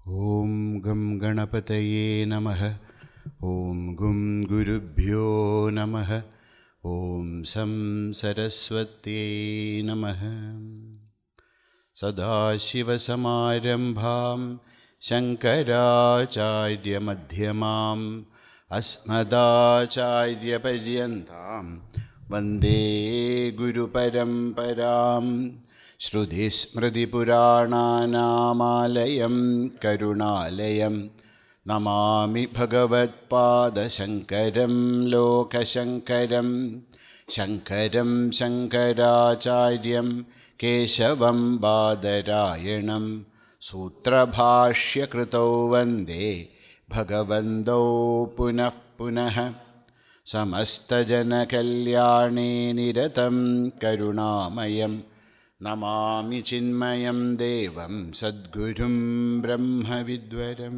Om Gam Ganapataye Namaha. Om Gum Gurubhyo Namaha. Om Sam Sarasvati Namaha. Sadashiva Samarambham Shankaracharya Madhyamam Asmadacharya Paryantam Vande Guru Paramparam. Shruti Smriti Purananamalayam Karunalayam Namami Bhagavad Pada Shankaram Lokashankaram Shankaram Shankaracharyam Keshavam Badarayanam Sutra Bhashya Krutau Vande Bhagavando Punah Punah Samasta Jana Kalyane Niratam Karunamayam Namami Chinmayam Devam Sadgurum Brahma Vidwaram.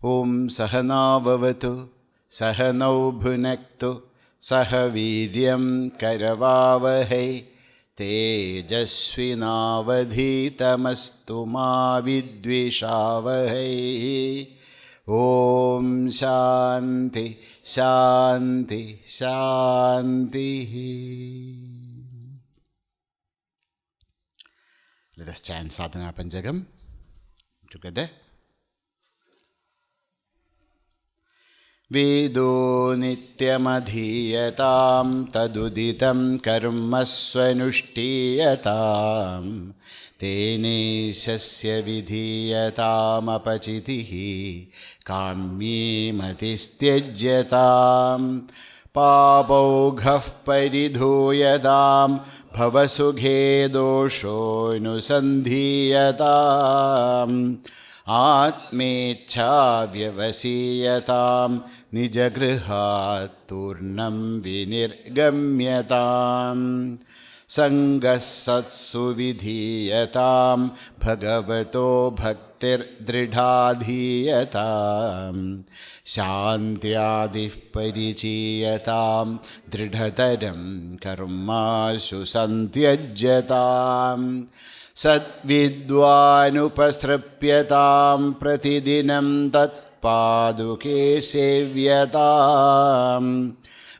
Om Sahana Vavatu Sahanau Bhunaktu Sahaviryam Karavavahai Tejasvinavadhitamastu ma vidvishavahai. Om Shanti Shanti Shanti. Let us chant Sadhana Panchakam together. Vedo nityamadhiyatam taduditam karma swanushtiyatam tene sasya vidhiyatam apachitihi kamye matistyajatam papaughah paridhoyatam bhavasughe dosho nusandhiyatam atmecha vyavasiyatam nijagrihat turnam vinirgamyatam sangasatsu vidhiyatam bhagavato bhaktir dridhadhiyatam shantyadih parichiyatam dridhataram karmashu santyajyatam Sadvidvanupasrapyatam pratidinam tatpaduke sevyatam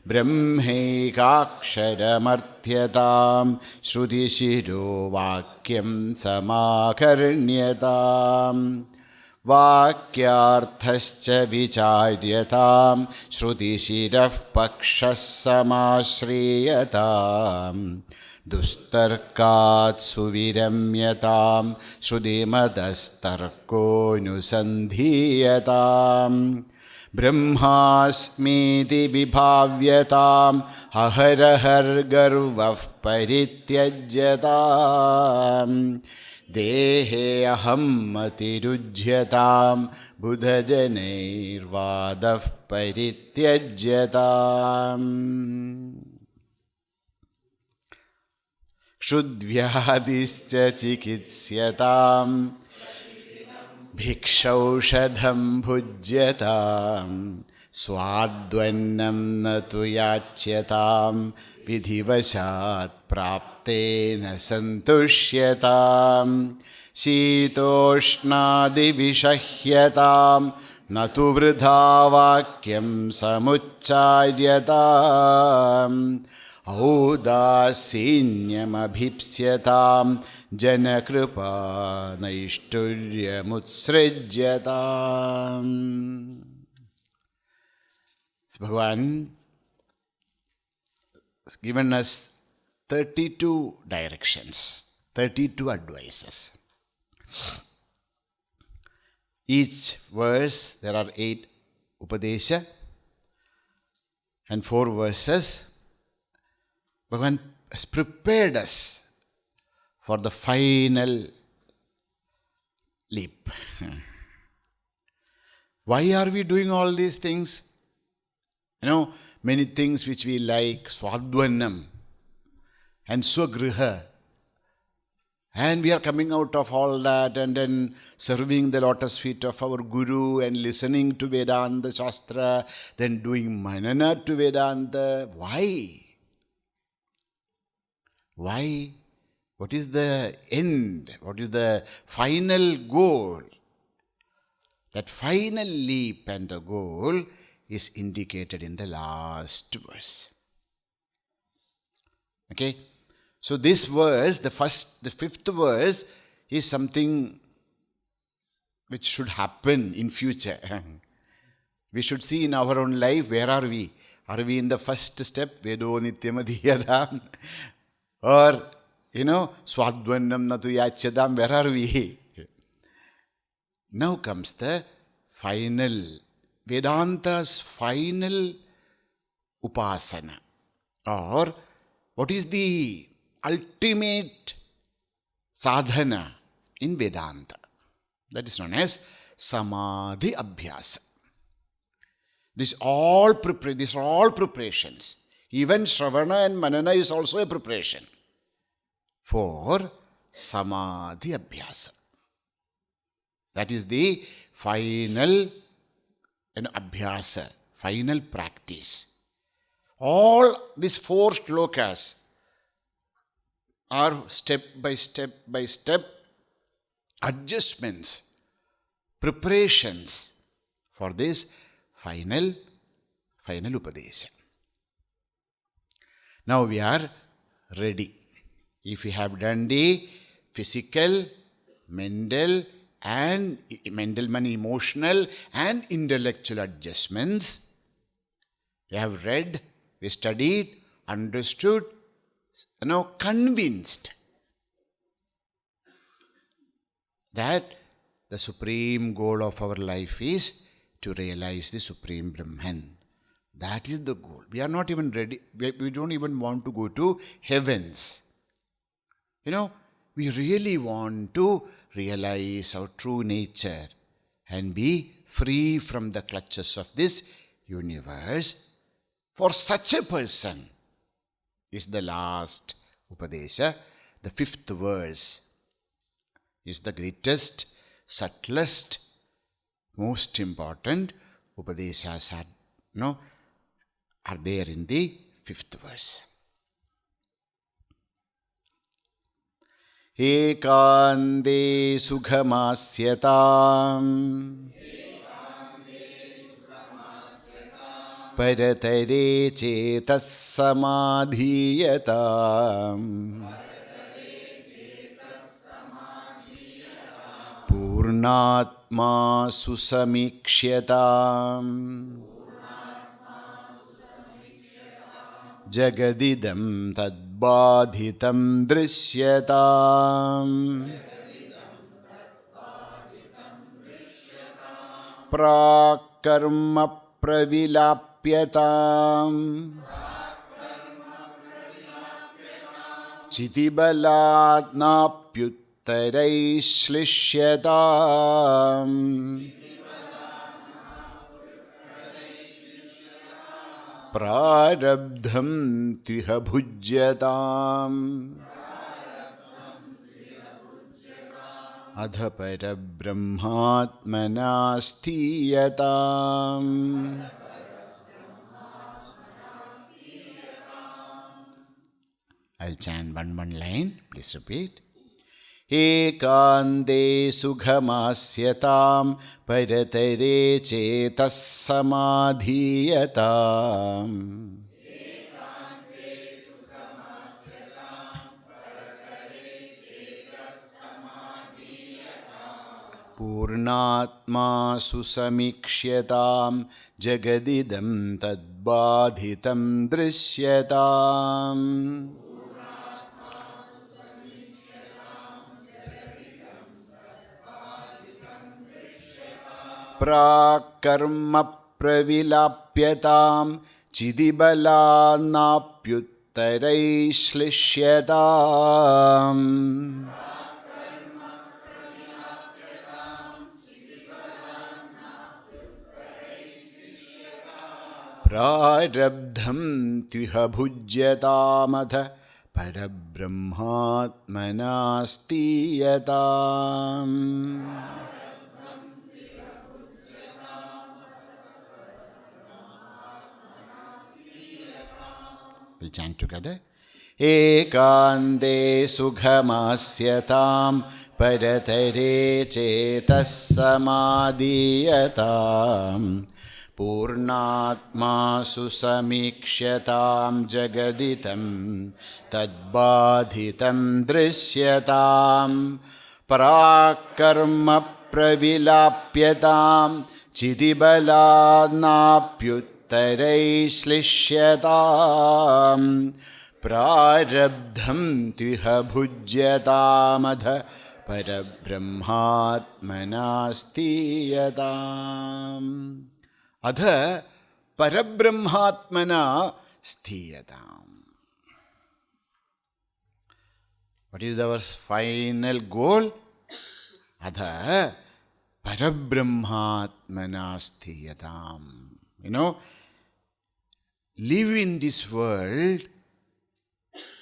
brahmaikaksharamarthyatam shrutishiro vakyam samakarnyatam vakyarthascha vicharyatam shrutishirah pakshas samashriyatam Dustarkat suviramyatam Shrudimadastarko nusandhiyatam Brahmasmiti vibhavyatam Aharahar garvah parityajatam Dehe aham matirujyatam Buddhajaneirvadah parityajatam Kshudvyadischa chikitsyataam bhikshaushadham bhujyatam swadvannam natu yachyatam vidhivashat praptena santushyatam shitoshnadi vishahyatam natu vridha vakyam samuccharyatam Audasinyamabhipsyatam janakripa naishturyamutsrajyatam. So Bhagavan has given us 32 directions, 32 advices. Each verse, there are 8 Upadesha and 4 verses. Bhagavan has prepared us for the final leap. Why are we doing all these things? Many things which we like, swadvannam and swagriha. And we are coming out of all that and then serving the lotus feet of our Guru and listening to Vedanta Shastra, then doing manana to Vedanta. Why? Why? What is the end? What is the final goal? That final leap and the goal is indicated in the last verse. Okay? So this verse, the fifth verse, is something which should happen in future. We should see in our own life, where are we? Are we in the first step, Vedo Nityamadhyadam? Or, Swadvannam Natu Yachadam, where are we? Now comes the final, Vedanta's final upasana. Or, what is the ultimate sadhana in Vedanta? That is known as samadhi abhyasa. These are all preparations. Even Shravana and Manana is also a preparation for samadhi abhyasa. That is the final abhyasa, final practice. All these 4 shlokas are step by step adjustments, preparations for this final upadesha. Now we are ready. If we have done the physical, mental, emotional and intellectual adjustments, we have read, we studied, understood, convinced that the supreme goal of our life is to realize the Supreme Brahman. That is the goal. We are not even ready. We don't even want to go to heavens. We really want to realize our true nature and be free from the clutches of this universe. For such a person is the last Upadesha, the 5th verse, is the greatest, subtlest, most important Upadeshas are there in the 5th verse. Ekande sukhamasyatam paratare chetas samadhiyatam purnatma susamikshyatam jagadidam tadbadhitam drisyatam prakarma pravilapyatam chitibalat napyuttarai shlishyatam prarabdham tiha bhujyatam adha parabrahmatmana sthiyatam. I'll chant one line. Please repeat. Ekande sukhamasyatam paratare chetas samadhiyatam purnatma susamikshyatam jagadidam tadbadhitam drisyatam prakarma pravilapyatam chidibalanapyuttarai shlishyatam prarabdham tiha bhujyatamata parabrahmatmana sthiyatam. We'll chant together. ekante sukhamasyatam paratare chetas samadhiyatam purnatma susamikshyatam jagaditam tadbadhitam drishyatam parakarma pravilapyatam chidibaladnapyuttarai slishyataam prarabdham tiha bhujyatamadha parabrahmatmanasthiyatam adha parabrahmatmana sthiyatam. What is our final goal? Adha parabrahmatmana sthiyatam. Live in this world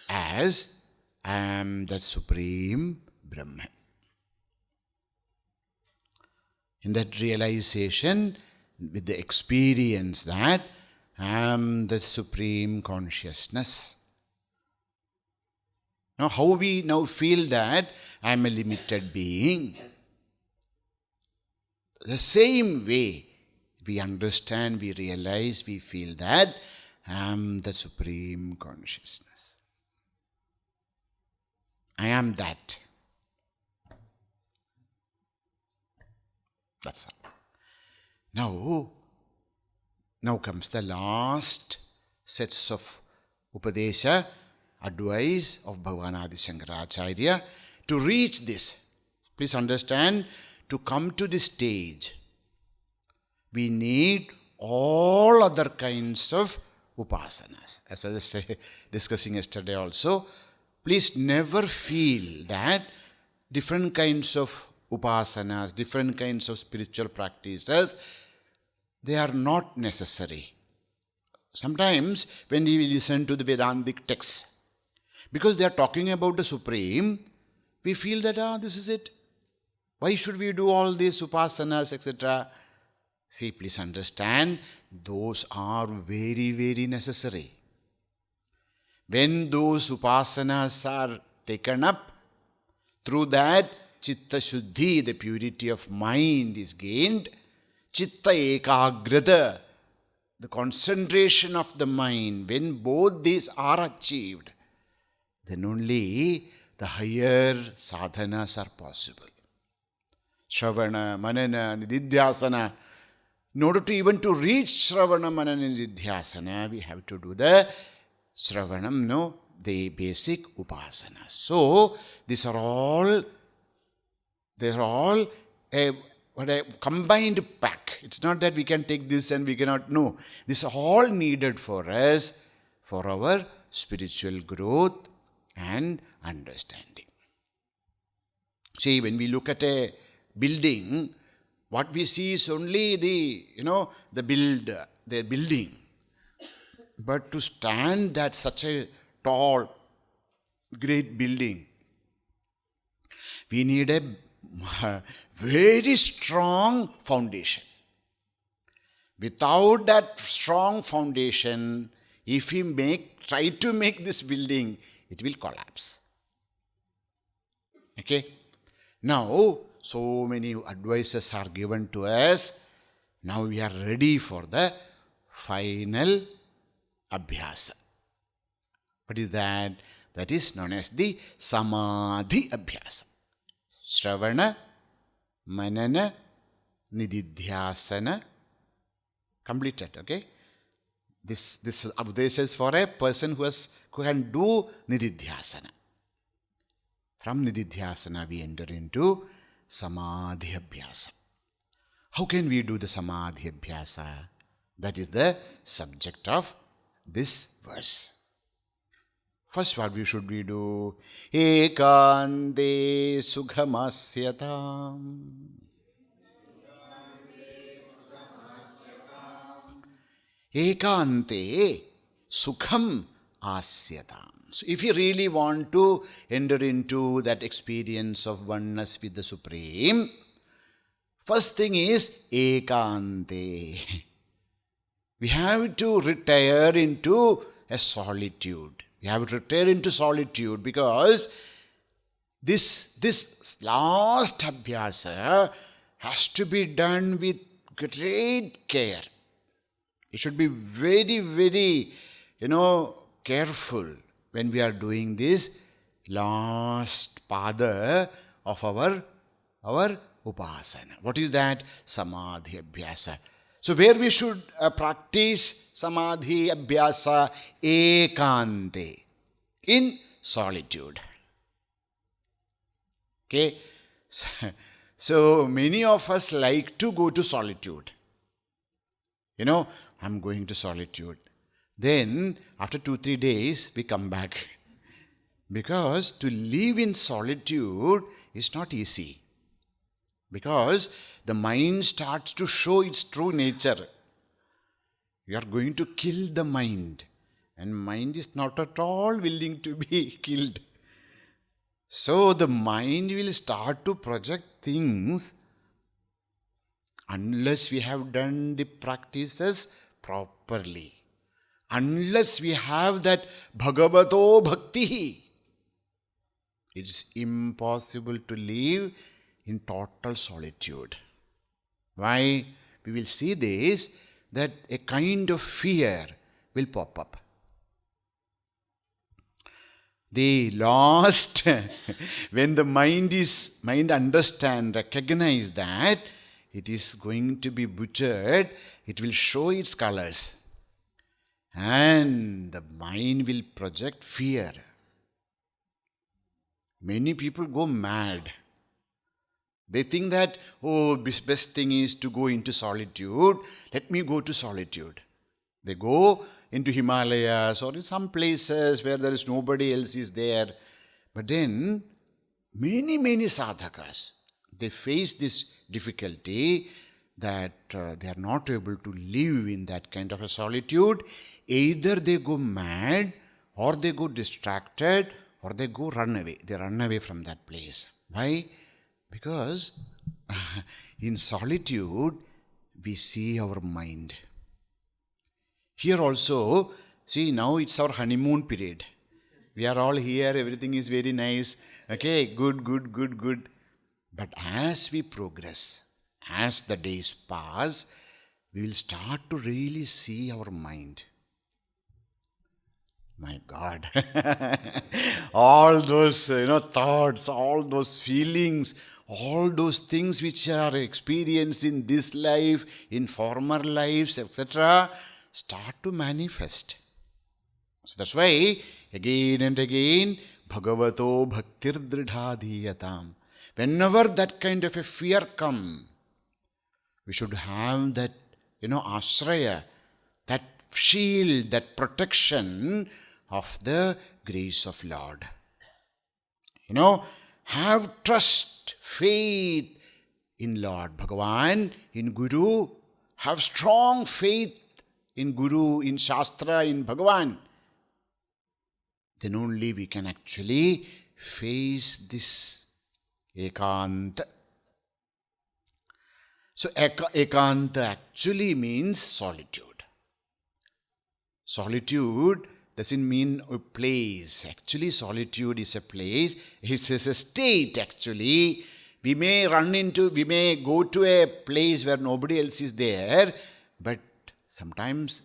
as I am the Supreme Brahman. In that realization, with the experience that I am the Supreme Consciousness. Now, how we now feel that I am a limited being. The same way we understand, we realize, we feel that I am the Supreme Consciousness. I am that. That's all. Now comes the last sets of Upadesha, advice of Bhagavan Adi Shankaracharya to reach this. Please understand, to come to this stage, we need all other kinds of upasanas. As I was discussing yesterday also, please never feel that different kinds of upasanas, different kinds of spiritual practices, they are not necessary. Sometimes when we listen to the Vedantic texts, because they are talking about the Supreme, we feel that, this is it. Why should we do all these upasanas, etc.? See, please understand, those are very, very necessary. When those upasanas are taken up, through that, Chitta Shuddhi, the purity of mind is gained. Chitta Ekagrata, the concentration of the mind, when both these are achieved, then only the higher sadhanas are possible. Shravana, Manana, Nididhyasana. In order to even to reach Shravana, Manana, Nididhyasana, we have to do the Shravanam, the basic upasanas. So, these are all, they are all a combined pack. It's not that we can take this and we cannot. No, this is all needed for us, for our spiritual growth and understanding. See, when we look at a building, what we see is only the building. But to stand that such a tall, great building, we need a very strong foundation. Without that strong foundation, if we try to make this building, it will collapse. Okay? Now, so many advices are given to us. Now we are ready for the final abhyasa. What is that? That is known as the samadhi abhyasa. Shravana, Manana, Nididhyasana. Completed, okay? This Upadesha is for a person who can do Nididhyasana. From Nididhyasana we enter into Samadhi Abhyasa. How can we do the Samadhi Abhyasa? That is the subject of this verse. First, what should we do? Ekante sukhamasyatam. Ekante sukham asyatam. So if you really want to enter into that experience of oneness with the Supreme, first thing is ekante. We have to retire into a solitude. We have to retire into solitude, because this last abhyasa has to be done with great care. It should be very, very, careful when we are doing this last pada of our upasana. What is that? Samadhi abhyasa. So where we should practice samadhi abhyasa? Ekante, in solitude. Okay? So many of us like to go to solitude. I'm going to solitude. Then after 2-3 days we come back. Because to live in solitude is not easy. Because the mind starts to show its true nature. You are going to kill the mind. And mind is not at all willing to be killed. So the mind will start to project things unless we have done the practices properly. Unless we have that Bhagavato Bhakti. It's impossible to live in total solitude. Why? We will see this, that a kind of fear will pop up. The last, when the mind understand, recognize that it is going to be butchered, it will show its colors. And the mind will project fear. Many people go mad. They think that, best thing is to go into solitude. Let me go to solitude. They go into Himalayas or in some places where there is nobody else is there. But then, many sadhakas, they face this difficulty that they are not able to live in that kind of a solitude. Either they go mad, or they go distracted, or they go run away. They run away from that place. Why? Because in solitude, we see our mind. Here also, see, now it's our honeymoon period. We are all here, everything is very nice. Okay, good. But as we progress, as the days pass, we will start to really see our mind. My God. All those thoughts, all those feelings, all those things which are experienced in this life, in former lives, etc., start to manifest. So that's why, again and again, Bhagavato Bhaktir Dridhadhiyatam. Whenever that kind of a fear comes, we should have that, ashraya, that shield, that protection of the grace of Lord. Have trust, faith in Lord Bhagavan, in Guru. Have strong faith in Guru, in Shastra, in Bhagavan. Then only we can actually face this ekanta. So ekanta actually means solitude. Solitude doesn't mean a place. Actually, solitude is a place. It is a state actually. We may go to a place where nobody else is there, but sometimes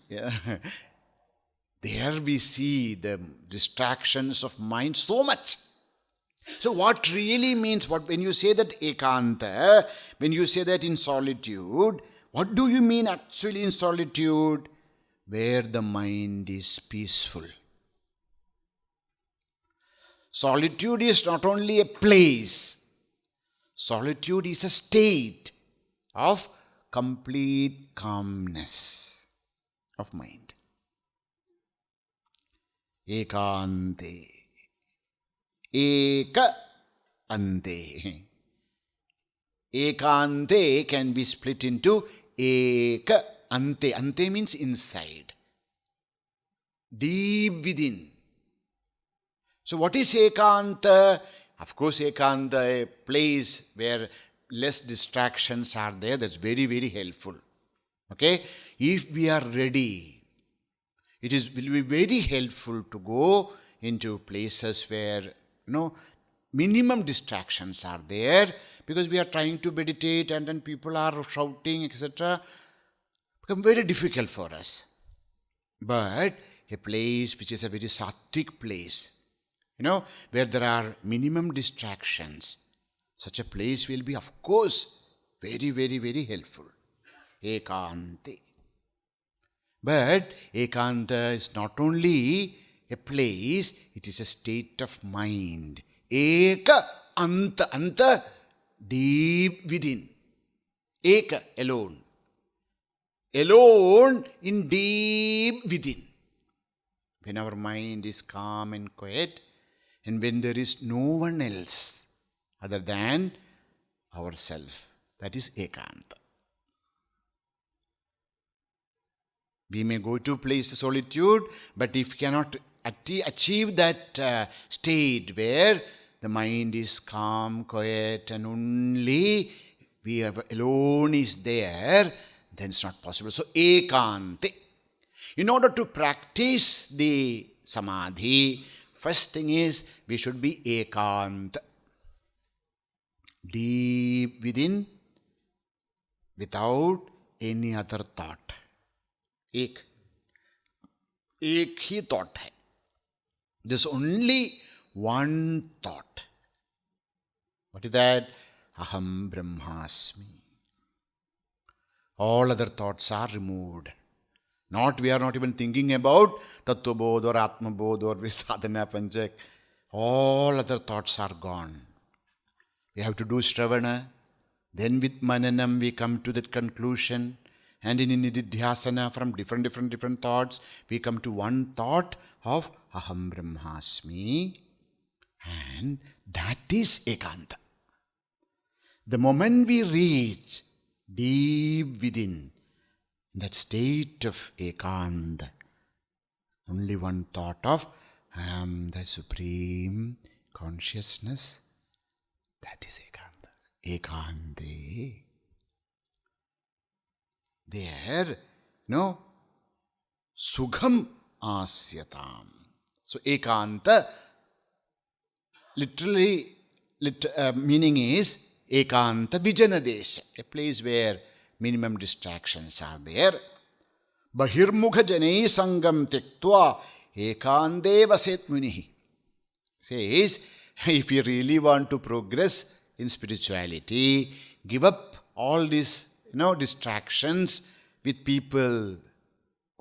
there we see the distractions of mind so much. So what really means, when you say that ekanta, when you say that in solitude, what do you mean actually in solitude? Where the mind is peaceful. Solitude is not only a place. Solitude is a state of complete calmness of mind. Ekante. Eka ante. Ekante can be split into eka ante. Ante means inside. Deep within. So what is ekanta? Of course, ekanta, a place where less distractions are there. That's very, very helpful. Okay? If we are ready, will be very helpful to go into places where, minimum distractions are there, because we are trying to meditate and then people are shouting, etc. Become very difficult for us. But a place which is a very sattvic place, where there are minimum distractions, such a place will be, of course, very, very, very helpful. Ekante. But ekanta is not only a place, it is a state of mind. Eka anta, anta, deep within. Eka, alone. Alone in deep within. When our mind is calm and quiet, and when there is no one else other than ourselves, that is ekanta. We may go to place solitude, but if we cannot achieve that state where the mind is calm, quiet, and only we are alone is there, then it's not possible. So, ekante. In order to practice the samadhi, first thing is we should be ekanta. Deep within, without any other thought. एक ही thought है. There's only one thought. What is that? Aham Brahmasmi. All other thoughts are removed. We are not even thinking about Tattva Bodh or Atma Bodh or Sadhana Panchakam. All other thoughts are gone. We have to do Shravana. Then with Mananam we come to that conclusion. And in Nididhyasana, from different thoughts, we come to one thought of Aham Brahmasmi. And that is ekanta. The moment we reach deep within, that state of ekanta, only one thought of I am the supreme consciousness, that is ekanta. Ekante. There, Sukham Asyatam. So, ekanta, literally, meaning is ekanta vijanadesha, a place where minimum distractions are there. Bahirmukha janai sangam tektva ekante vaset munihi. Says, if you really want to progress in spirituality, give up all these distractions with people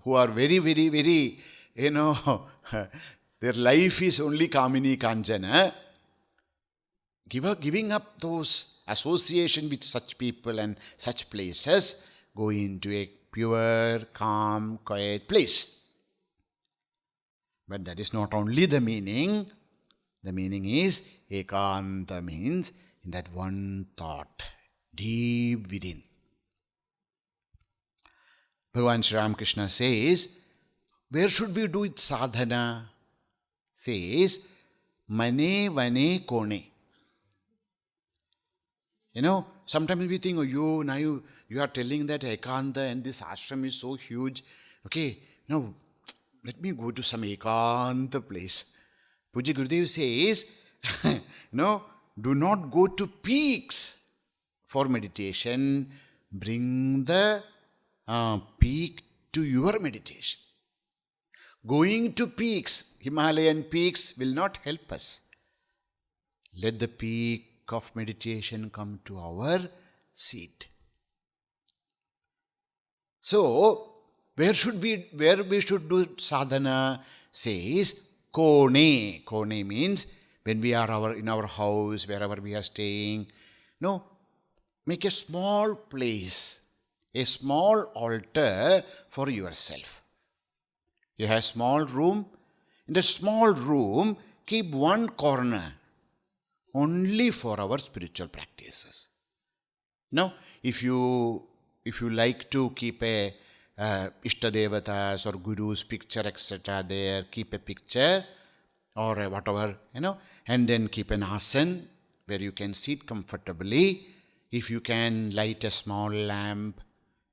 who are very, very, very, their life is only Kamini Kanjana. Giving up those association with such people and such places, go into a pure, calm, quiet place. But that is not only the meaning. The meaning is, ekanta means in that one thought, deep within. Bhagavan Sri Ramakrishna says, where should we do it sadhana? Says, mane vane kone. Sometimes we think, now you are telling that ekanta and this ashram is so huge. Okay, now let me go to some ekanta place. Puja Gurudev says, do not go to peaks for meditation. Bring the peak to your meditation. Going to peaks, Himalayan peaks, will not help us. Let the peak of meditation come to our seat. So, where we should do sadhana? Says kone. Kone means when we are in our house, wherever we are staying. Make a small place, a small altar for yourself. You have a small room. In the small room, keep one corner only for our spiritual practices. If you like to keep a Ishtadevatas or Guru's picture, etc. there, keep a picture or whatever, and then keep an asan where you can sit comfortably. If you can light a small lamp,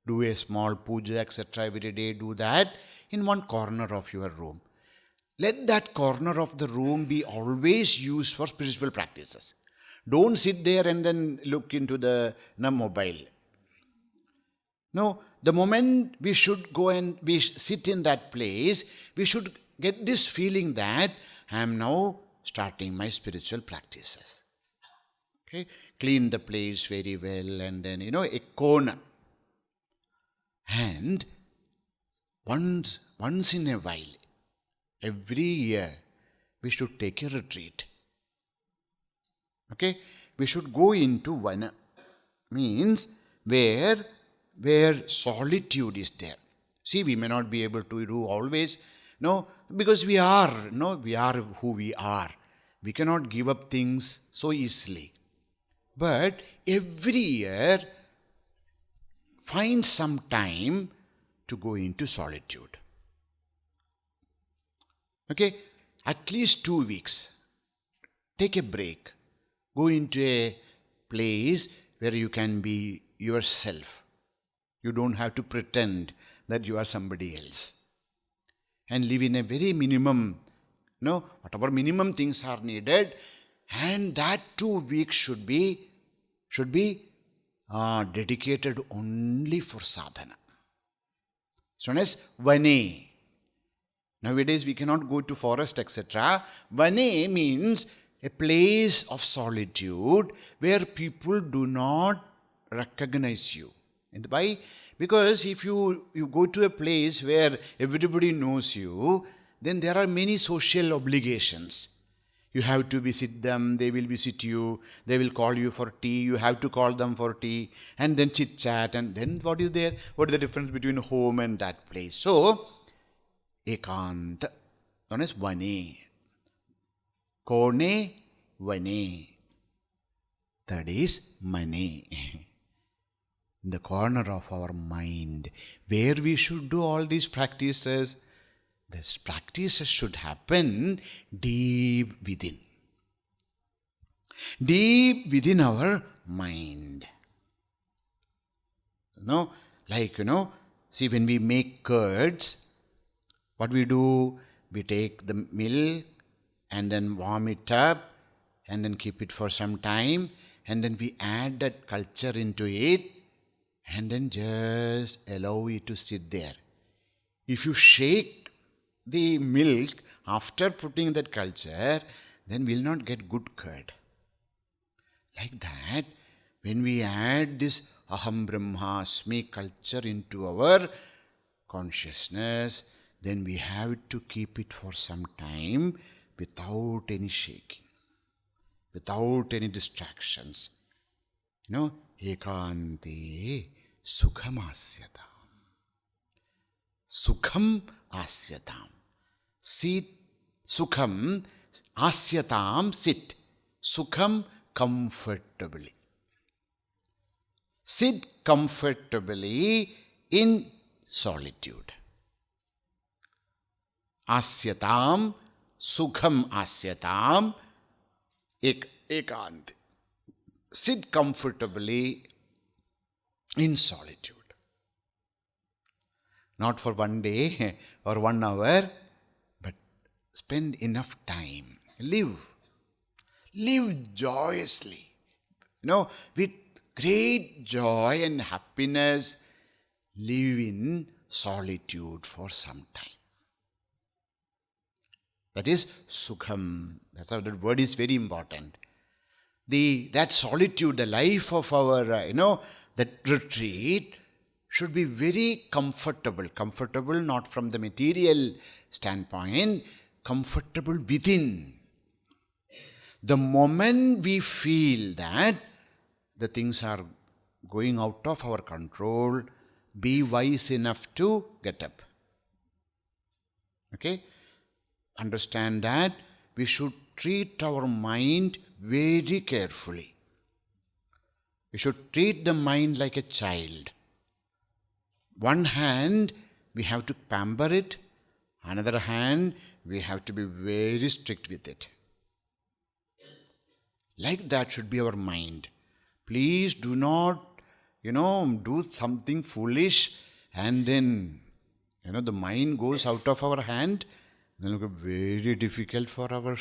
do a small puja, etc. every day, do that in one corner of your room. let that corner of the room be always used for spiritual practices. Don't sit there and then look into the mobile. No, the moment we should go and we sit in that place, we should get this feeling that I am now starting my spiritual practices. Okay, clean the place very well, and then a corner. And once in a while, every year, we should take a retreat. Okay, we should go into vana, means where solitude is there. See, we may not be able to do always, because we are who we are. We cannot give up things so easily. But every year, find some time to go into solitude. Okay, at least 2 weeks. Take a break. Go into a place where you can be yourself. You don't have to pretend that you are somebody else. And live in a very minimum, whatever minimum things are needed. And that 2 weeks should be dedicated only for sadhana. So known as vane. Nowadays we cannot go to forest, etc. Vane means a place of solitude where people do not recognize you. And why? Because if you go to a place where everybody knows you, then there are many social obligations. You have to visit them, they will visit you, they will call you for tea, you have to call them for tea, and then chit chat, and then what is there? What is the difference between home and that place? So, ekanta, known as vane. Kone, vane. That is mane. In the corner of our mind, where we should do all these practices. These practices should happen deep within. Deep within our mind. See, when we make curds, what we do? We take the milk and then warm it up and then keep it for some time, and then we add that culture into it and then just allow it to sit there. If you shake the milk after putting that culture, then we'll not get good curd. Like that, when we add this aham brahmasmi culture into our consciousness, then we have to keep it for some time without any shaking, without any distractions. Ekante sukham asyatam. Sukham asyatam. Sit, sukham, asyatam, sit. Sukham, comfortably. Sit comfortably in solitude. Asyatam, sukham asyatam, ekant. Sit comfortably in solitude. Not for 1 day or 1 hour, but spend enough time. Live joyously. With great joy and happiness, live in solitude for some time. That is sukham. That's how that word is very important. That solitude, the life of our, that retreat should be very comfortable. Comfortable not from the material standpoint, comfortable within. The moment we feel that the things are going out of our control, be wise enough to get up. Okay? Understand that we should treat our mind very carefully. We should treat the mind like a child. One hand, we have to pamper it. Another hand, we have to be very strict with it. Like that should be our mind. Please do not, do something foolish and then, the mind goes out of our hand. Then look, very difficult for our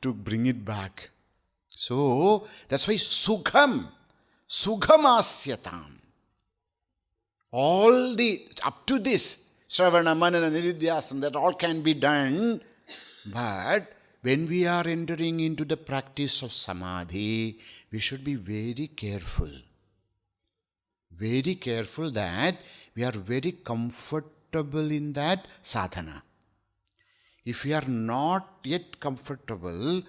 to bring it back. So that's why Sukham Asyatam. All the up to this Shravana, Manana, Nididhyasana, that all can be done. But when we are entering into the practice of samadhi, we should be very careful. Very careful that we are very comfortable in that sadhana. If we are not yet comfortable,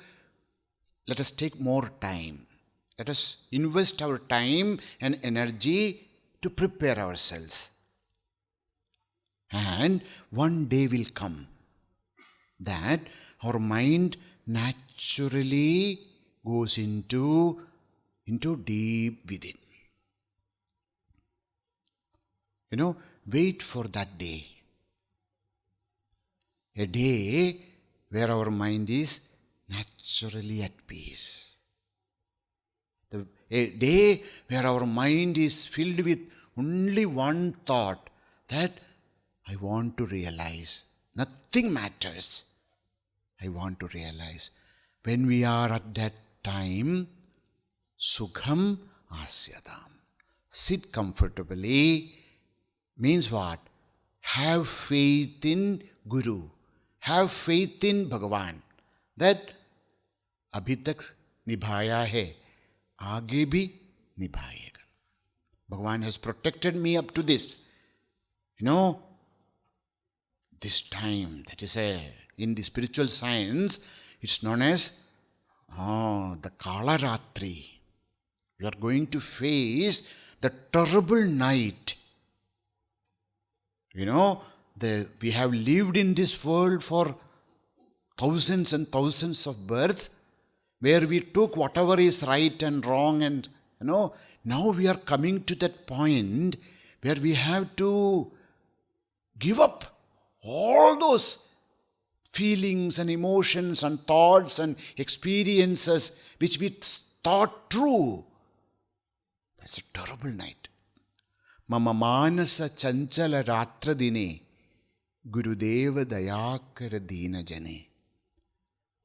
let us take more time. Let us invest our time and energy to prepare ourselves. And one day will come that our mind naturally goes into deep within. Wait for that day. A day where our mind is naturally at peace. A day where our mind is filled with only one thought, that I want to realize. Nothing matters. I want to realize. When we are at that time, Sukham Asyatam. Sit comfortably means what? Have faith in Guru. Have faith in Bhagavan. That abhi tak nibhaya hai, aage bhi nibhayega. Bhagavan has protected me up to this. This time, that is in the spiritual science, it's known as the Kala Ratri. We are going to face the terrible night. We have lived in this world for thousands and thousands of births, where we took whatever is right and wrong, and now we are coming to that point where we have to give up all those feelings and emotions and thoughts and experiences which we thought true. That's a terrible night. Mama manasa chanchala ratra dine Gurudeva dayakara dina jane.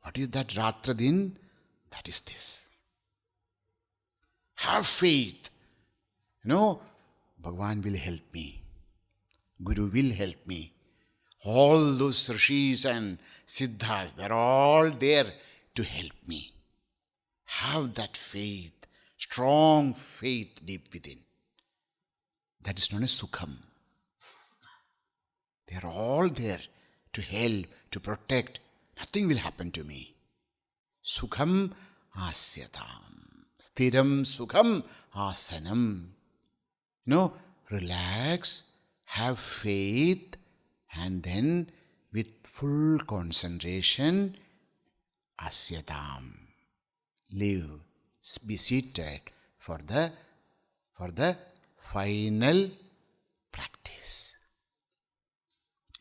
What is that ratra din? That is this. Have faith. Bhagavan will help me. Guru will help me. All those rishis and siddhas, they're all there to help me. Have that faith, strong faith deep within. That is known as Sukham. They are all there to help, to protect. Nothing will happen to me. Sukham Asyatam. Sthiram Sukham Asanam. Relax, have faith, and then with full concentration, Asyatam. Live, be seated for the final practice.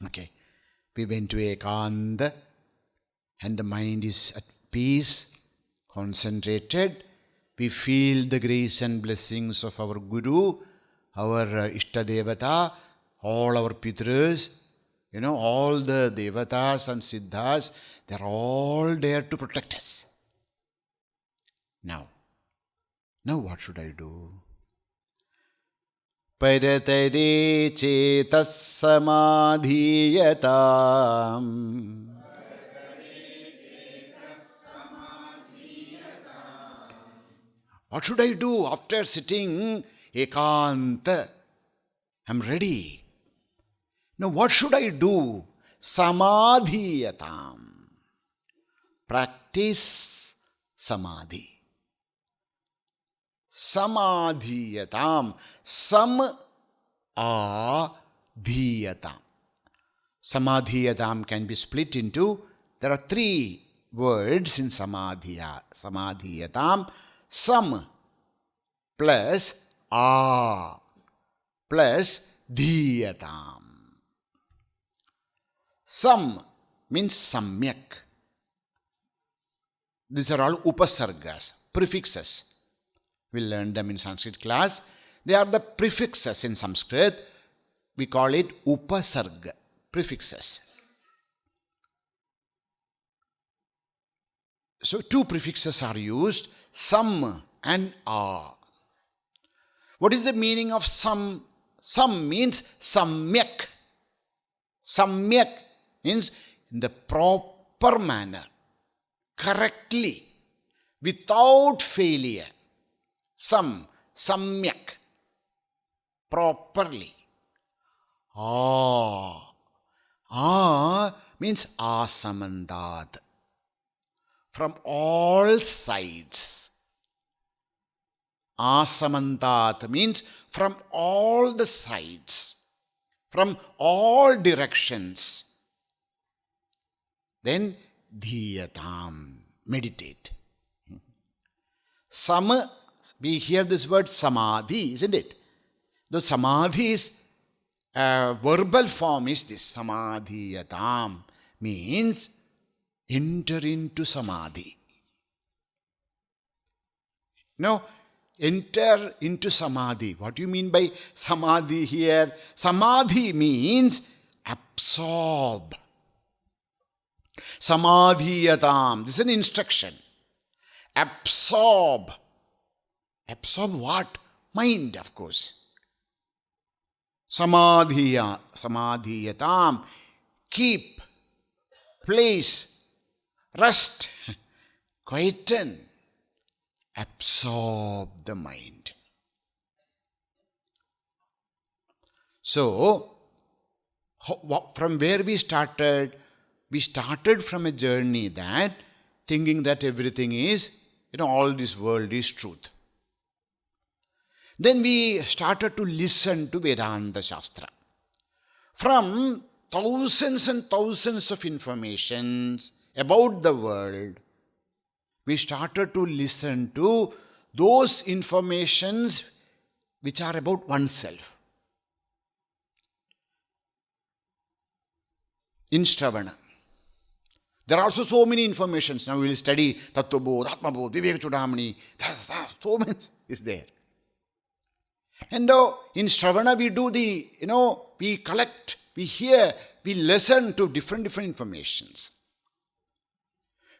Okay, we went to Ekanta, and the mind is at peace, concentrated. We feel the grace and blessings of our Guru, our Ishtadevata, all our Pitras, all the Devatas and Siddhas, they're all there to protect us. Now what should I do? Paratare chetas samadhiyatam. What should I do after sitting Ekanta? I'm ready. Now what should I do? Samadhiyatam. Practice samadhi. Samadhiyatam. Samadhiyatam. Samadhiyatam can be split into, there are three words in samadhiyatam. Sam plus a plus dhiyatam. Sam means samyak. These are all upasargas, prefixes. We learned them in Sanskrit class. They are the prefixes in Sanskrit. We call it upasarga, prefixes. So two prefixes are used, sam and a. What is the meaning of sam? Sam means samyak. Samyak means in the proper manner, correctly, without failure. Samyak, properly. Means asamandat, from all sides. Asamantat means from all the sides, from all directions. Then dhiyatam, meditate. We hear this word samadhi, isn't it? The samadhi is verbal form is this. Samadhiyatam means enter into samadhi. Now, enter into samadhi. What do you mean by samadhi here? Samadhi means absorb. Samadhiyatam. This is an instruction. Absorb. Absorb what? Mind, of course. Samadhiyatam. Keep. Place. Rest. Quieten. Absorb the mind. So, from where we started from a journey that thinking that everything is, all this world is truth. Then we started to listen to Vedanta Shastra. From thousands and thousands of informations about the world, we started to listen to those informations which are about oneself. In Shravana. There are also so many informations. Now we will study Tattvabodh, Atmabodh, Vivek Chudamani. So much is there. And in Shravana we do we collect, we hear, we listen to different informations.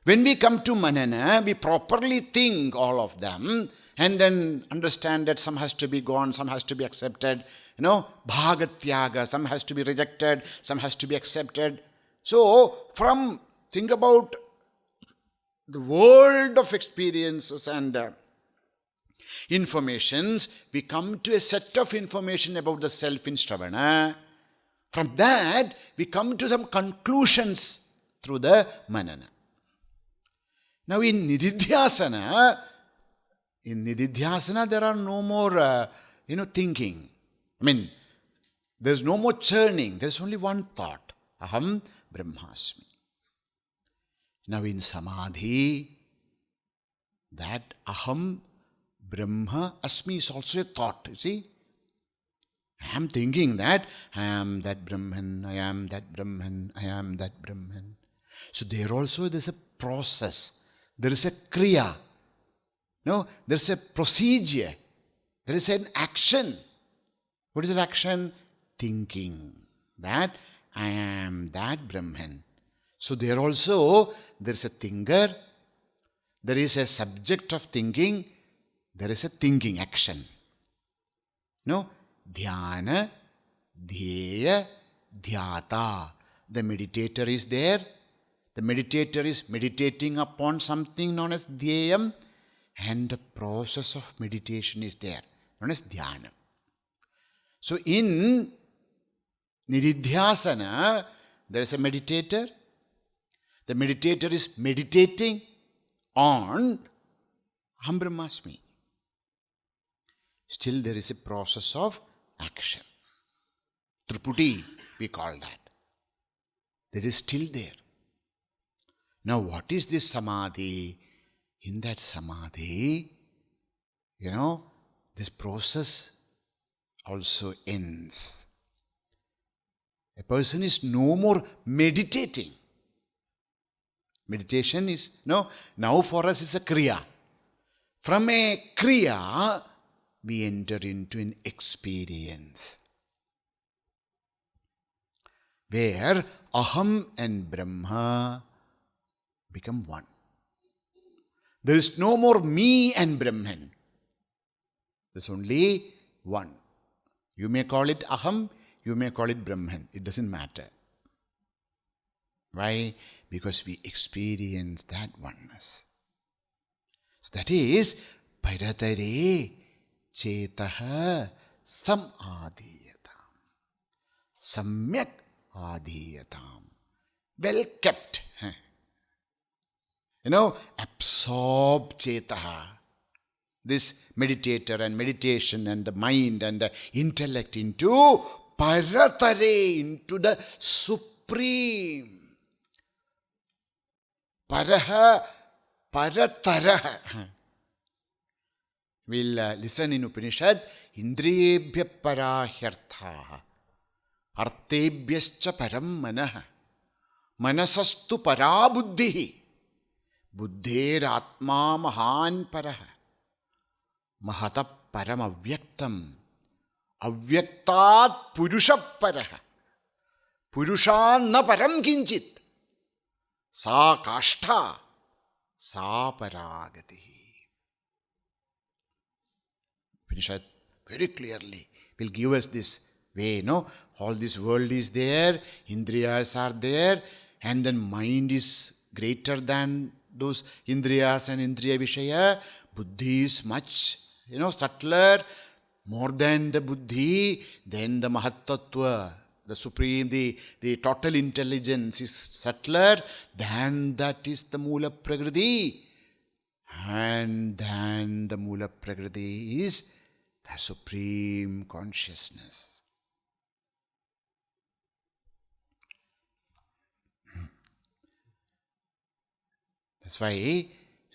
When we come to Manana, we properly think all of them and then understand that some has to be gone, some has to be accepted. Bhagatyaga, some has to be rejected, some has to be accepted. So, think about the world of experiences and informations, we come to a set of information about the self in Shravana. From that, we come to some conclusions through the Manana. Now in Nididhyasana, there are no more, thinking. There's no more churning. There's only one thought. Aham Brahmasmi. Now in Samadhi, that Aham Brahma Asmi is also a thought, you see. I am thinking that I am that Brahman, I am that Brahman, I am that Brahman. So there also there's a process. There is a kriya. No, there is a procedure. There is an action. What is that action? Thinking that I am that Brahman. So there also there is a thinker. There is a subject of thinking. There is a thinking action. No? Dhyana, Dhyeya, Dhyata. The meditator is there. The meditator is meditating upon something known as Dhyayam, and the process of meditation is there, known as Dhyana. So in Nididhyasana, there is a meditator. The meditator is meditating on Aham Brahmasmi. Still there is a process of action. Triputi, we call that. That is still there. Now what is this Samadhi? In that Samadhi, this process also ends. A person is no more meditating. Meditation is, now for us is a kriya. From a kriya, we enter into an experience where Aham and Brahma become one. There is no more me and Brahman. There's only one. You may call it Aham, you may call it Brahman. It doesn't matter. Why? Because we experience that oneness. So that is Paratare Chetaha Samadhiyatam. Samyak Adhiyatam. Well kept. Absorb Chetaha. This meditator and meditation and the mind and the intellect into Paratare, into the supreme. Paraha, Parataraha. We'll listen in Upanishad. Indriyebhya parahyarthaha. Artebhyascha param manaha. Manasastu parabuddhihi. Buddher atma mahan paraha. Mahata param avyaktam. Avyaktat purusha paraha. Purushan na param kinchit. Sa kashtha. Sa paragati. Upanishad very clearly will give us this way, all this world is there, indriyas are there, and then mind is greater than those indriyas and indriya vishaya. Buddhi is much, subtler, more than the buddhi, then the mahattattva, the supreme, the total intelligence is subtler, than that is the mula prakriti. And then the mula prakriti is the supreme consciousness. That's why the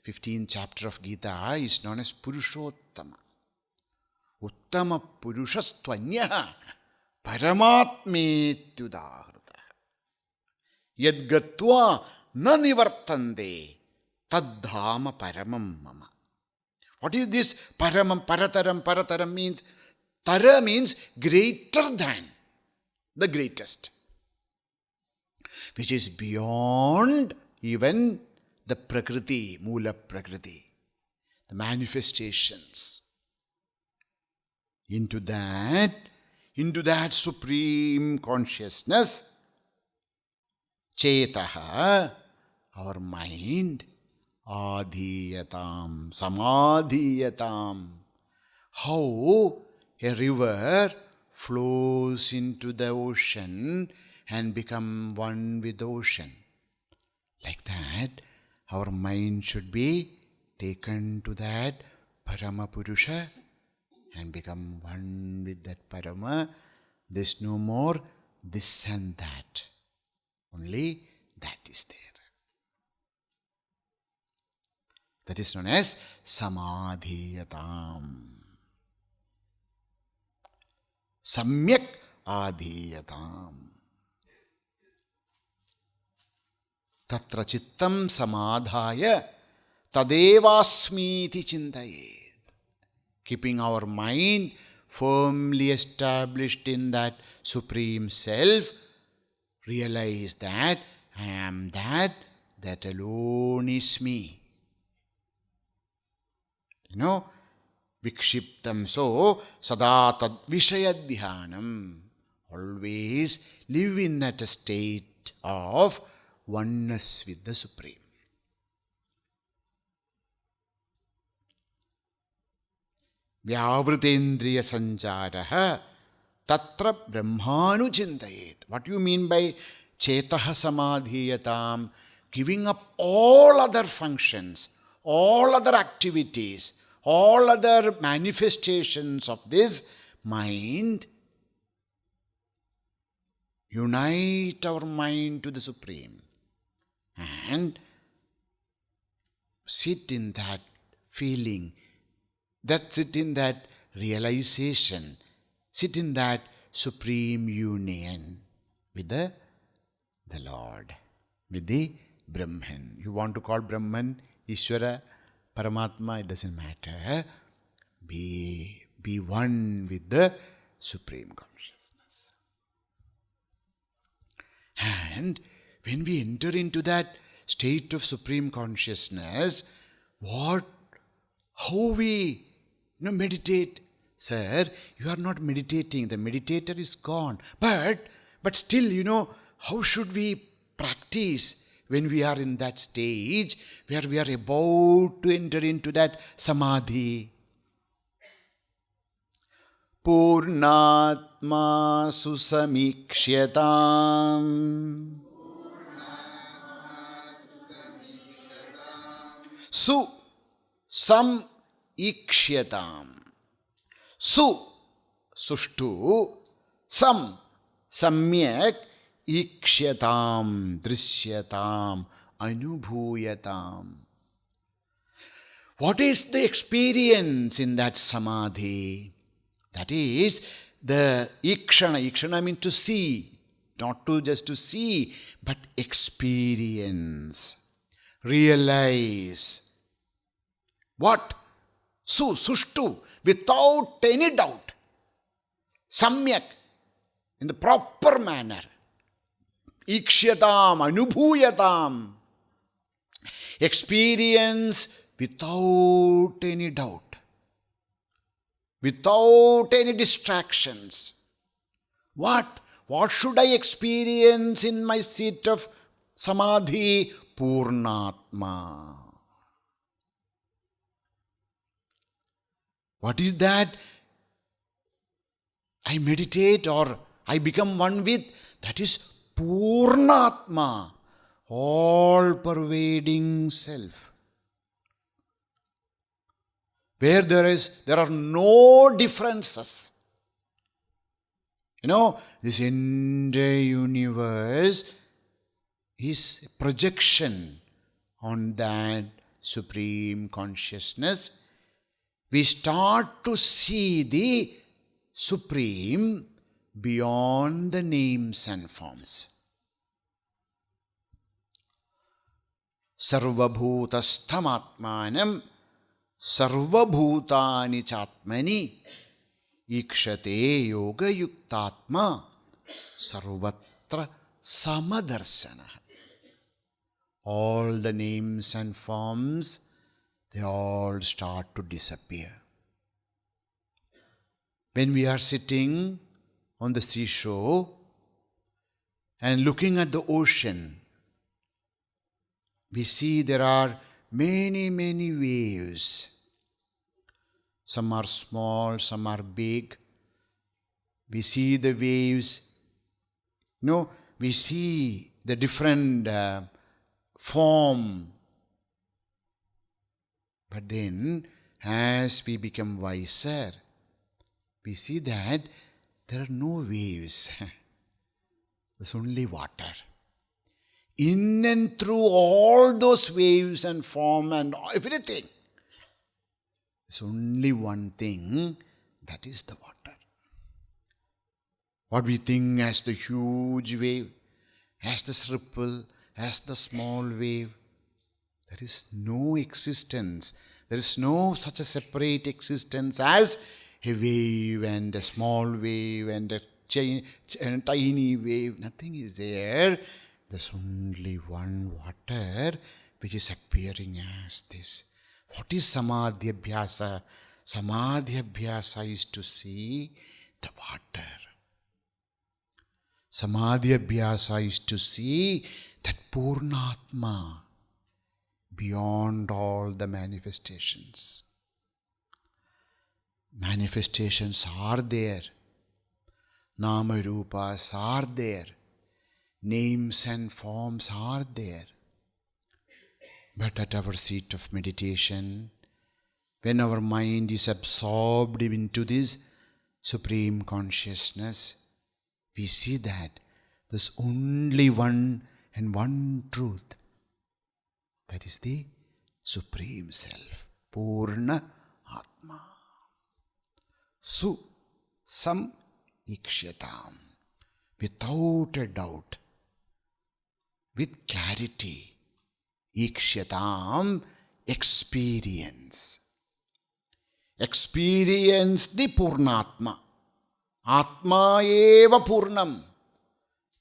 15th chapter of Gita is known as Purushottama. Uttama Purushastvanyaha Paramatmetyudahrita. Yadgatva na nivartande taddhama paramam mama. What is this paramam, parataram? Parataram means, tara means greater than, the greatest, which is beyond even the prakriti, mula prakriti, the manifestations. Into that supreme consciousness, chetaha, our mind, adhiyatam, samadhiyatam. How a river flows into the ocean and become one with the ocean. Like that, our mind should be taken to that Parama Purusha and become one with that Parama. There's no more this and that. Only that is there. That is known as Samadhiyatam. Samyak Adhiyatam. Tatra chittam samadhaya tadevasmiti chintayet. Keeping our mind firmly established in that Supreme Self, realize that I am that alone is me. Vikshiptam so sada tad vishayadhyanam. Always live in that state of oneness with the Supreme. Vyavritendriya sancharaha tatra brahmanu chintayet. What do you mean by chetaha samadhiyatam? Giving up all other functions, all other activities, all other manifestations of this mind. Unite our mind to the Supreme and sit in that feeling, sit in that realization, sit in that supreme union with the Lord, with the Brahman. You want to call Brahman, Ishvara, Paramatma, it doesn't matter. Be one with the Supreme Consciousness. And when we enter into that state of Supreme Consciousness, what, how we meditate. Sir, you are not meditating. The meditator is gone. But still, how should we practice when we are in that stage where we are about to enter into that samadhi? Purnatma susamikshyatam. Su sam ikshyatam. Su, sushtu, sam, samyak, ikshyatam, drishyatam, anubhuyatam. What is the experience in that samadhi? That is the ikshana. Ikshana means to see, not to just to see, but experience, realize. What? Sushtu, without any doubt. Samyak, in the proper manner. Ikshyatam, anubhuyatam. Experience without any doubt. Without any distractions. What? What should I experience in my seat of samadhi? Purnatma. What is that? I meditate or I become one with. That is Purnatma, all-pervading self. Where there are no differences. This entire universe is a projection on that supreme consciousness. We start to see the supreme beyond the names and forms. Sarvabhutastamatmanam sarvabhutani chatmani ikshate yoga yuktatma sarvatra samadarshana. All the names and forms, they all start to disappear. When we are sitting on the seashore and looking at the ocean, we see there are many, many waves. Some are small, some are big. We see the waves. We see the different form. But then, as we become wiser, we see that there are no waves. There's only water. In and through all those waves and form and everything, there's only one thing, that is the water. What we think as the huge wave, as the ripple, as the small wave, there is no existence. There is no such a separate existence as a wave and a small wave and a tiny wave. Nothing is there. There's only one water which is appearing as this. What is samadhi abhyasa? Samadhi abhyasa is to see the water. Samadhi abhyasa is to see that Purnatma beyond all the manifestations. Manifestations are there. Nama rupas are there. Names and forms are there. But at our seat of meditation, when our mind is absorbed into this supreme consciousness, we see that there's only one and one truth. That is the Supreme Self, Purna Atma. Su, Sam, Ikshyatam. Without a doubt, with clarity, Ikshyatam, experience. Experience the Purnatma. Atma eva Purnam.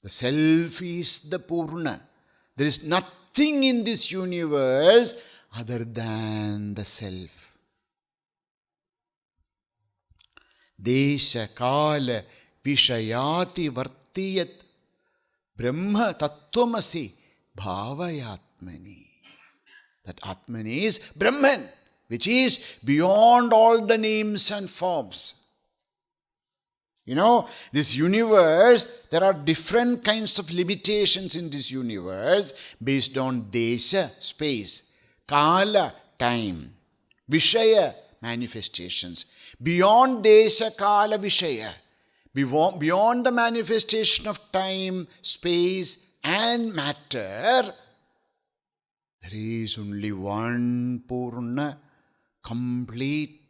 The Self is the Purna. There is nothing in this universe other than the self. Desha kala vishayati vartiyat brahma tattvamasi bhavayatmani. That Atman is Brahman, which is beyond all the names and forms. This universe, there are different kinds of limitations in this universe based on desha, space, kala, time, vishaya, manifestations. Beyond desha, kala, vishaya, beyond the manifestation of time, space and matter, there is only one Purna, complete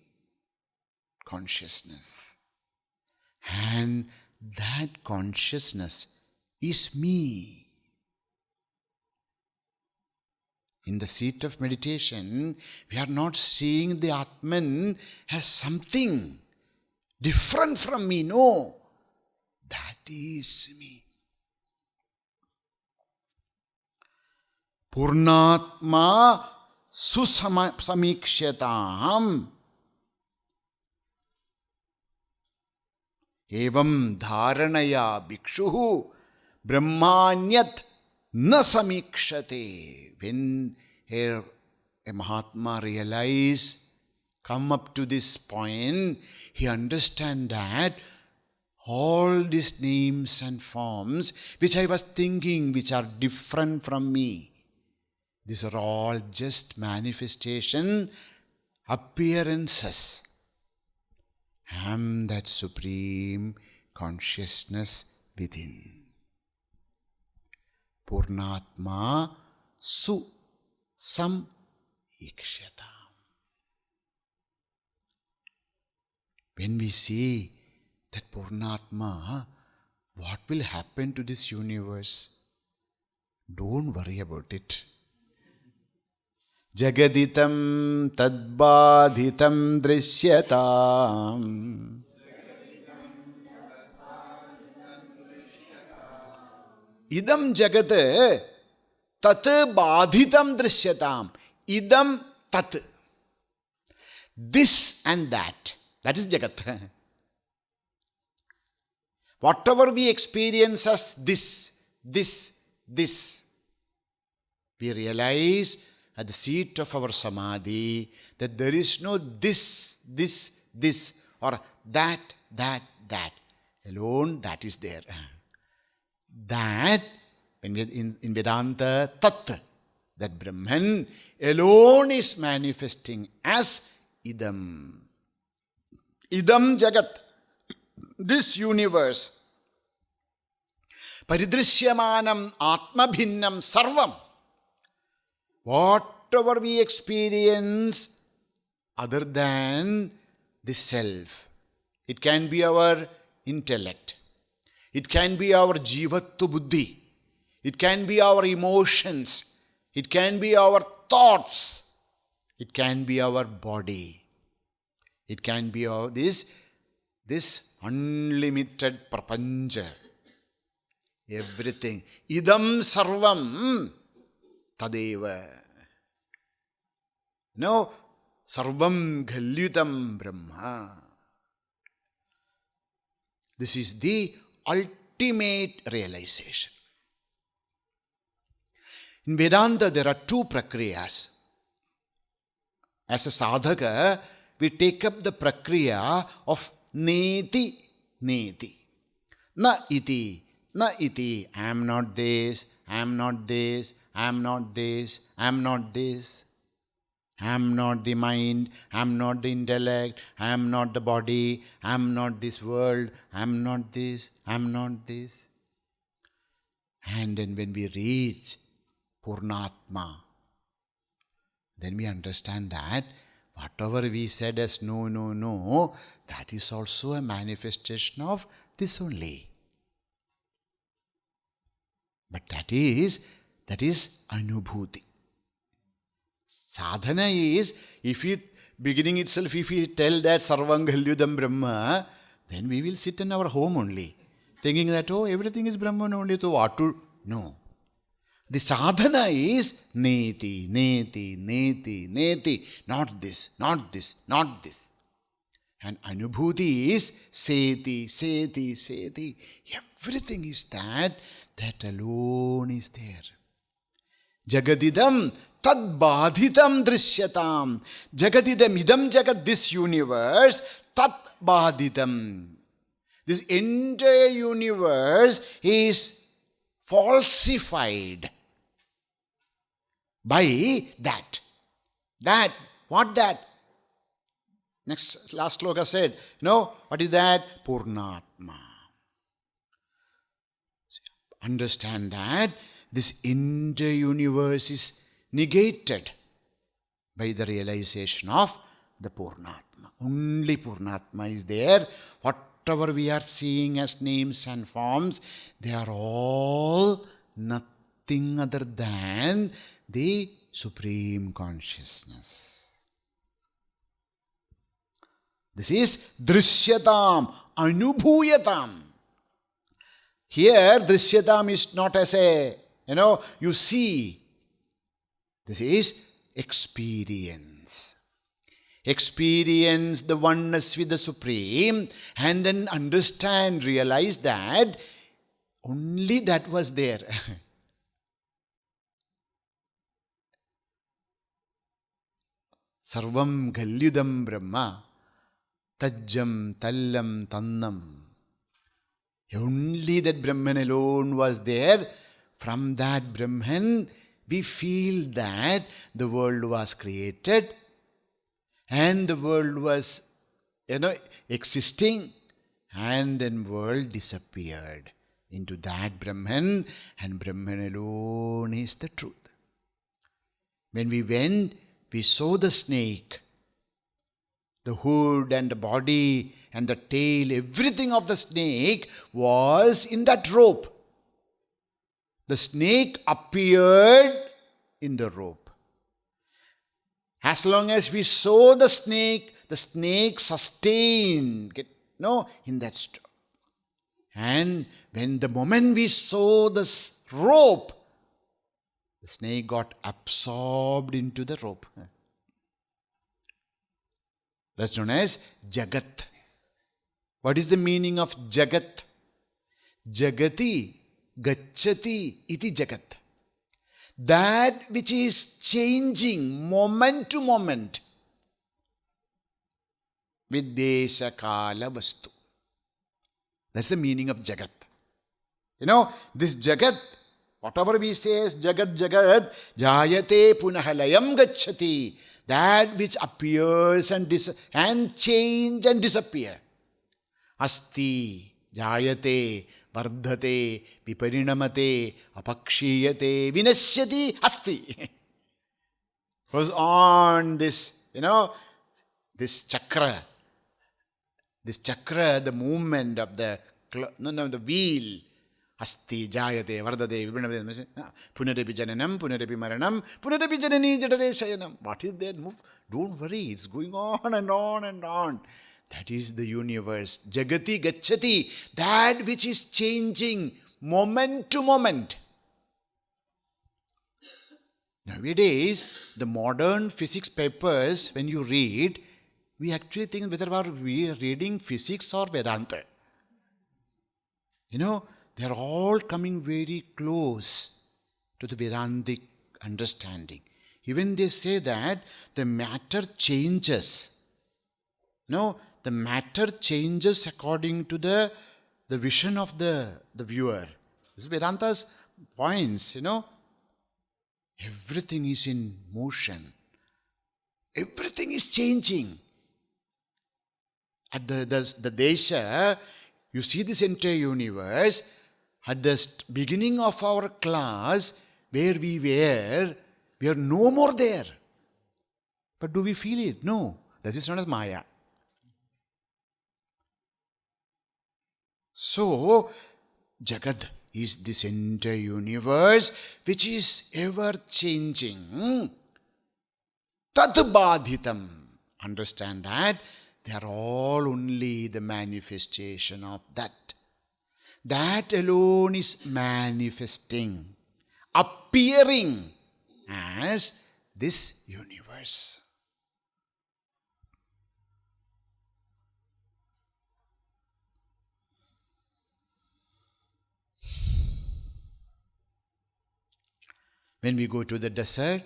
consciousness. And that consciousness is me. In the seat of meditation, we are not seeing the Atman as something different from me. No, that is me. Purnatma susamikshatam. Evam dharanaya bhikshuhu brahmanyat na samikshate. When a Mahatma come up to this point, he understands that all these names and forms which I was thinking, which are different from me, these are all just manifestation, appearances. I am that supreme consciousness within. Purnatma su sam ikshata. When we see that Purnatma, what will happen to this universe? Don't worry about it. Jagaditam tadbadhitam drisyatam. Idam jagat tat badhitam drisyatam. Idam tat. This and that. That is jagat. Whatever we experience as this, we realize at the seat of our samadhi that there is no this, or that. Alone, that is there. That, when we in Vedanta, tat, that Brahman alone is manifesting as idam. Idam jagat, this universe. Paridrishyamanam atma bhinnam sarvam. Whatever we experience other than the self. It can be our intellect. It can be our jivattu buddhi. It can be our emotions. It can be our thoughts. It can be our body. It can be our this unlimited prapancha. Everything. Idam sarvam tadeva. No, sarvam ghalyutam brahma. This is the ultimate realization. In Vedanta, there are two prakriyas. As a sadhaka, we take up the prakriya of neti. Na iti. I am not this, I am not this, I am not this, I am not this. I am not the mind, I am not the intellect, I am not the body, I am not this world, I am not this, I am not this. And then when we reach Purnatma, then we understand that whatever we said as no, that is also a manifestation of this only. But that is anubhuti. Sadhana is, if you, beginning itself, if we tell that Sarvam Ghalyudam Brahma, then we will sit in our home only, thinking that, everything is Brahman only, so what to? No. The sadhana is neti, neti, neti, neti. Not this, not this, not this. And anubhuti is seti, seti, seti. Everything is that alone is there. Jagadidam tad badhitam drishyatam. Jagadidam idam jagat, this universe, tad badhitam. This entire universe is falsified by that. That, what that? Last sloka said, what is that? Purnatma. Understand that this entire universe is negated by the realization of the Purnatma. Only Purnatma is there. Whatever we are seeing as names and forms, they are all nothing other than the Supreme Consciousness. This is drishyatam, anubhuyatam. Here, drishyatam is not as a, you see. This is experience. Experience the oneness with the Supreme and then understand, realize that only that was there. Sarvam galyudam brahma tajjam tallam tannam. Only that Brahman alone was there. From that Brahman, we feel that the world was created and the world was, existing, and then world disappeared into that Brahman, and Brahman alone is the truth. When we went, we saw the snake, the hood and the body and the tail, everything of the snake was in that rope. The snake appeared in the rope. As long as we saw the snake sustained, in that straw. And when the moment we saw this rope, the snake got absorbed into the rope. That's known as Jagat. What is the meaning of Jagat? Jagati gacchati iti Jagat. That which is changing moment to moment with desha kala vastu. That's the meaning of Jagat. This Jagat, whatever we say is Jagat, Jagat, jayate punahalayam gacchati. That which appears and change and disappear. Asti, jayate, vardhate, viparinamate, apakshiyate, vinashyati, asti. Goes on this, this chakra. This chakra, the movement of the wheel. Asti, jayate, vardhate, viparinamate, punarapi jananam, punarapi maranam, punarapi janani jadare sayanam. What is that move? Don't worry, it's going on and on and on. That is the universe. Jagati gacchati. That which is changing moment to moment. Nowadays, the modern physics papers, when you read, we actually think whether we are reading physics or Vedanta. They are all coming very close to the Vedantic understanding. Even they say that the matter changes. The matter changes according to the vision of the viewer. This is Vedanta's points, Everything is in motion. Everything is changing. At the desha, you see this entire universe. At the beginning of our class, where we are no more there. But do we feel it? No. That is known as Maya. So, Jagat is this entire universe which is ever changing. Tat badhitam. Understand that? They are all only the manifestation of that. That alone is manifesting. Up appearing as this universe. When we go to the desert,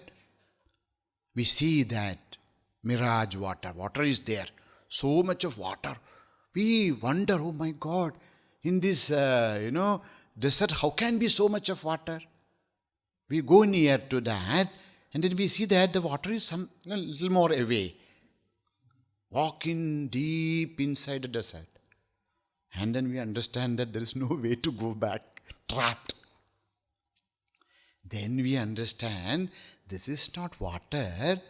we see that mirage water. Water is there. So much of water. We wonder, oh my God, in this, desert, how can be so much of water? We go near to that, and then we see that the water is a little more away. Walk in deep inside the desert. And then we understand that there is no way to go back. Trapped. Then we understand this is not water.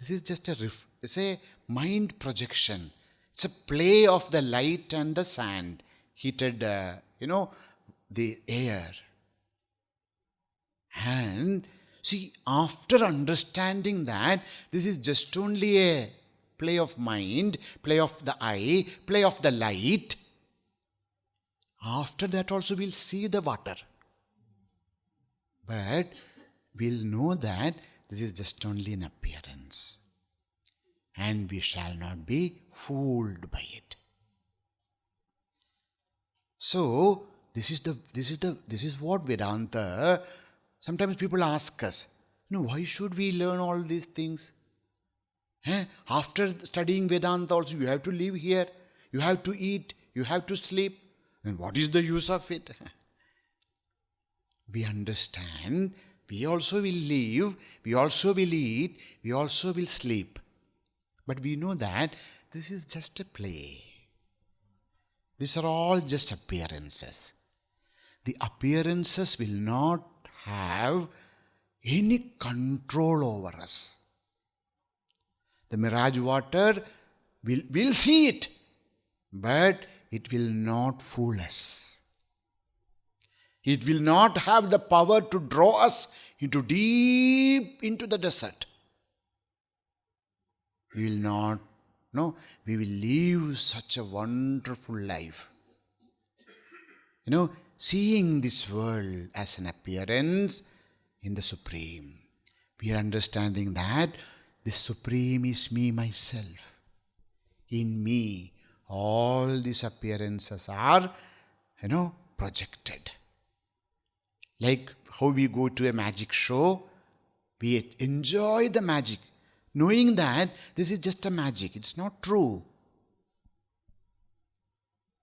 This is just it's a mind projection. It's a play of the light and the sand, heated, the air. And see, after understanding that this is just only a play of mind, play of the eye, play of the light, after that also we'll see the water. But we'll know that this is just only an appearance. And we shall not be fooled by it. So, this is what Vedanta, sometimes people ask us, why should we learn all these things? After studying Vedanta also, you have to live here, you have to eat, you have to sleep. And what is the use of it? We understand, we also will live, we also will eat, we also will sleep. But we know that this is just a play. These are all just appearances. The appearances will not have any control over us. The mirage water, we'll see it, but it will not fool us. It will not have the power to draw us deep into the desert. We will not, we will live such a wonderful life. Seeing this world as an appearance in the Supreme. We are understanding that the Supreme is me, myself. In me, all these appearances are, projected. Like how we go to a magic show, we enjoy the magic, knowing that this is just a magic, it's not true.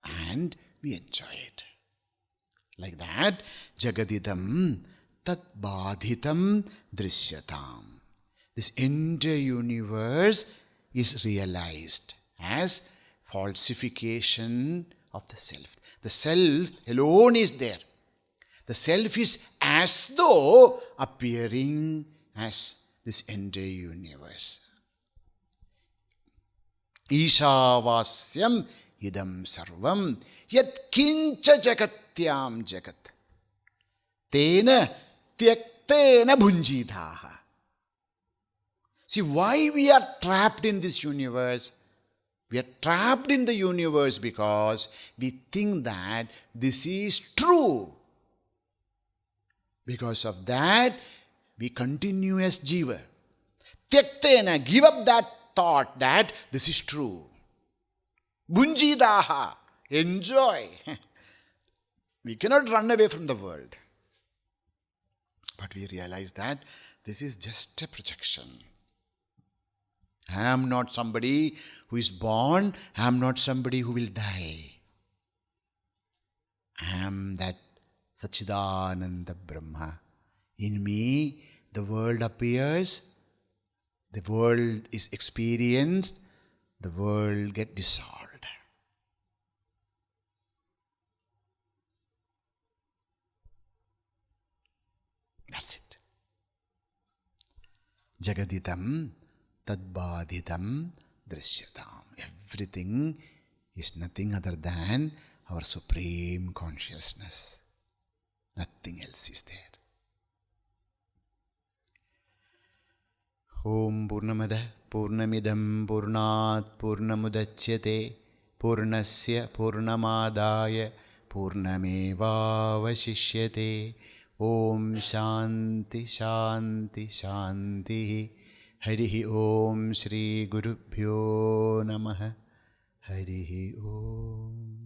And we enjoy it. Like that, Jagadidam tat badhitam drishyatam. This entire universe is realized as falsification of the self. The self alone is there. The self is as though appearing as this entire universe. Ishavasyam idam sarvam yat kincha jagatyam jagat tena tyaktena bhunjidhaha. See, why we are trapped in this universe? We are trapped in the universe because we think that this is true. Because of that, we continue as jiva. Tyaktena, give up that thought that this is true. Bhunjidaha, enjoy. We cannot run away from the world. But we realize that this is just a projection. I am not somebody who is born. I am not somebody who will die. I am that Sachidananda Brahma. In me, the world appears, the world is experienced, the world gets dissolved. That's it. Jagaditam tadbadhitam drishyatam. Everything is nothing other than our supreme consciousness. Nothing else is there. Om Purnamada Purnamidam Purnat Purnamudachyate Purnasya Purnamadaya Purnameva Vasishyate. Om Shanti Shanti Shanti. Harihi Om Shri Gurubhyo Namaha. Harihi Om.